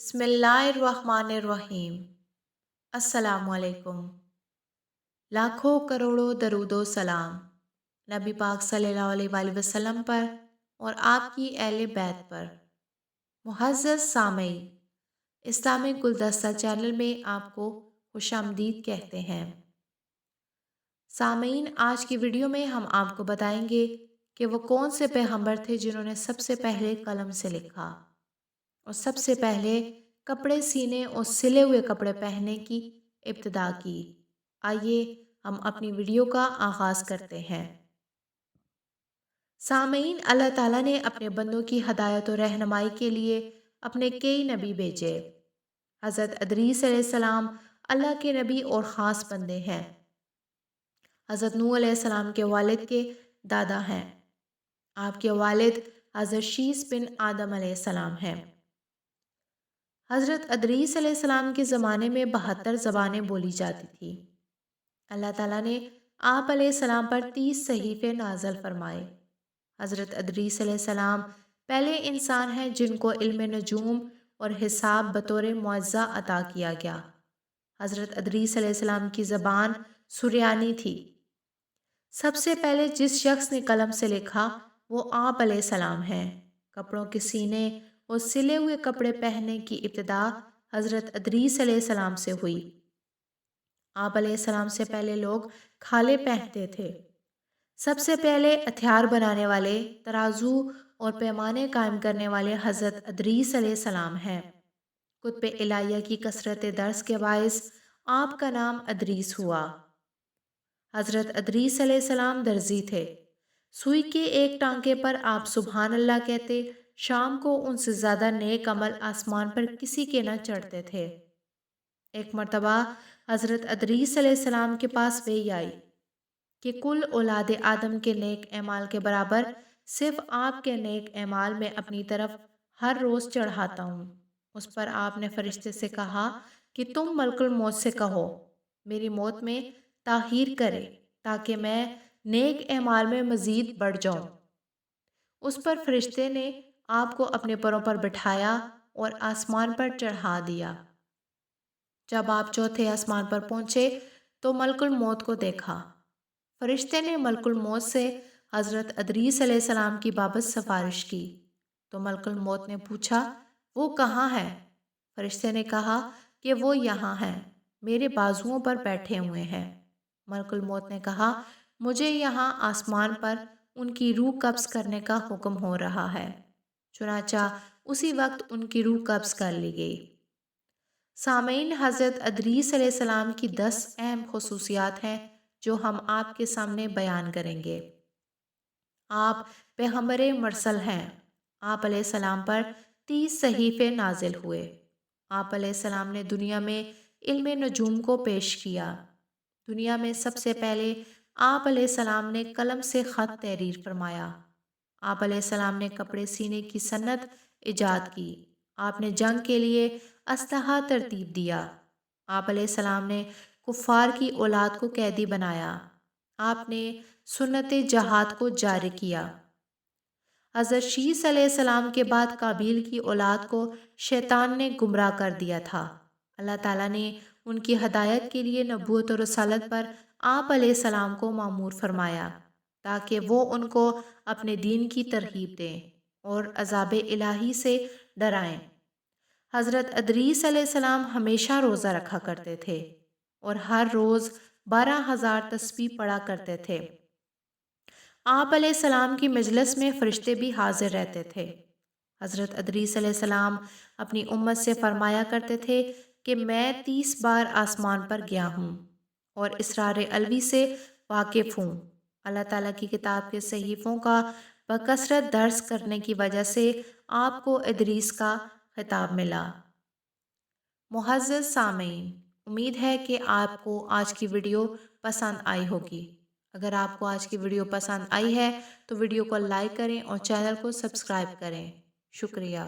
बिस्मिल्लाहिर्रहमानिर्रहीम। अस्सलामुअलैकुम। लाखों करोड़ों दरूदो सलाम नबी पाक सल्लल्लाहु अलैहि वसल्लम पर और आपकी अहले बैत पर। मुअज़्ज़ज़ सामईन, इस्लामिक गुलदस्ता चैनल में आपको खुशामदीद कहते हैं। सामईन, आज की वीडियो में हम आपको बताएंगे कि वो कौन से पैगंबर थे जिन्होंने सबसे पहले कलम से लिखा और सबसे पहले कपड़े सीने और सिले हुए कपड़े पहनने की इब्तिदा की। आइए हम अपनी वीडियो का आगाज़ करते हैं। सामईन, अल्लाह ताला ने अपने बंदों की हदायत और रहनुमाई के लिए अपने कई नबी भेजे। हज़रत अदरीस अलैहिस्सलाम अल्लाह के नबी और ख़ास बंदे हैं। हज़रत नूह अलैहिस्सलाम के वालिद के दादा हैं। आपके वालिद हज़रत शीस बिन आदम अलैहिस्सलाम हैं। हज़रत अदरीस अलैहिस्सलाम के ज़माने में 72 ज़बानें बोली जाती थी। अल्लाह ताला ने आप अलैहिस्सलाम पर 30 सहीफ़े नाज़िल फरमाए। हज़रत अदरीस अलैहिस्सलाम पहले इंसान हैं जिनको इल्म नजूम और हिसाब बतौर मुअज़्ज़ा अता किया गया। हज़रत अदरीस अलैहिस्सलाम की ज़बान सुरयानी थी। सबसे पहले जिस शख्स ने कलम से लिखा वो आप अलैहिस्सलाम हैं। कपड़ों के सीने और सिले हुए कपड़े पहनने की इब्तिदा हज़रत अदरीस अलैहिस्सलाम से हुई। आप अलैहिस्सलाम से पहले लोग खाले पहनते थे। सबसे पहले हथियार बनाने वाले, तराजू और पैमाने कायम करने वाले हज़रत अदरीस अलैहिस्सलाम हैं। कुतुब इलाहिया की कसरत दर्स के बाइस आपका नाम अदरीस हुआ। हज़रत अदरीस अलैहिस्सलाम दर्जी थे। सुई के एक टांके पर आप सुबहान अल्लाह कहते। शाम को उनसे ज़्यादा नेक अमल आसमान पर किसी के न चढ़ते थे। एक मर्तबा हज़रत अदरीस अलैहिस्सलाम के पास वही आई कि कुल औलाद आदम के नेक एमाल के बराबर सिर्फ आपके नेक एमाल में अपनी तरफ हर रोज़ चढ़ाता हूँ। उस पर आपने फरिश्ते से कहा कि तुम मलकुल मौत से कहो मेरी मौत में ताहीर करे ताकि मैं नेक एमाल में मज़ीद बढ़ जाऊँ। उस पर फरिश्ते ने आपको अपने परों पर बिठाया और आसमान पर चढ़ा दिया। जब आप चौथे आसमान पर पहुंचे तो मलकुल मौत को देखा। फरिश्ते ने मलकुल मौत से हज़रत अदरीस अलैहिस्सलाम की बाबत सिफारिश की तो मलकुल मौत ने पूछा वो कहाँ है? फरिश्ते ने कहा कि वो यहाँ है, मेरे बाजुओं पर बैठे हुए हैं। मलकुल मौत ने कहा मुझे यहाँ आसमान पर उनकी रूह कब्ज़ करने का हुक्म हो रहा है। चुनाचा उसी वक्त उनकी रूह कब्ज़ कर ली गई। सामईन, हज़रत अदरीस अलैहिस्सलाम की 10 अहम खुसूसियात हैं जो हम आपके सामने बयान करेंगे। आप पैगंबर मुरसल हैं। आप अलैहिस्सलाम पर 30 सहीफ़े नाजिल हुए। आप अलैहिस्सलाम ने दुनिया में इल्म नजूम को पेश किया। दुनिया में सबसे पहले आप अलैहिस्सलाम ने कलम से ख़त तहरीर फरमाया। आप अलैहिस्सलाम ने कपड़े सीने की सन्नत इजाद की। आपने जंग के लिए असलहा तरतीब दिया। आप अलैहिस्सलाम ने कुफ़ार की औलाद को कैदी बनाया। आपने सुन्नत जहाद को जारी किया। हज़रत शीस अलैहिस्सलाम के बाद काबील की औलाद को शैतान ने गुमराह कर दिया था। अल्लाह ताला ने उनकी हदायत के लिए नबूवत और रसालत पर आप अलैहिस्सलाम को मामूर फरमाया ताकि वो उनको अपने दीन की तरहीब दें और अज़ाब इलाही से डराएं। हज़रत अदरीस अलैहिस्सलाम हमेशा रोज़ा रखा करते थे और हर रोज़ 12,000 तस्बीह पढ़ा करते थे। आप अलैहिस्सलाम की मजलिस में फरिश्ते भी हाजिर रहते थे। हज़रत अदरीस अलैहिस्सलाम अपनी उम्मत से फरमाया करते थे कि मैं 30 बार आसमान पर गया हूँ और इसरार अलवी से वाकिफ़ हूँ। अल्लाह ताला की किताब के सहीफ़ों का बकसरत दर्स करने की वजह से आपको इदरीस का खिताब मिला। मुअज़्ज़ज़ सामीन, उम्मीद है कि आपको आज की वीडियो पसंद आई होगी। अगर आपको आज की वीडियो पसंद आई है तो वीडियो को लाइक करें और चैनल को सब्सक्राइब करें। शुक्रिया।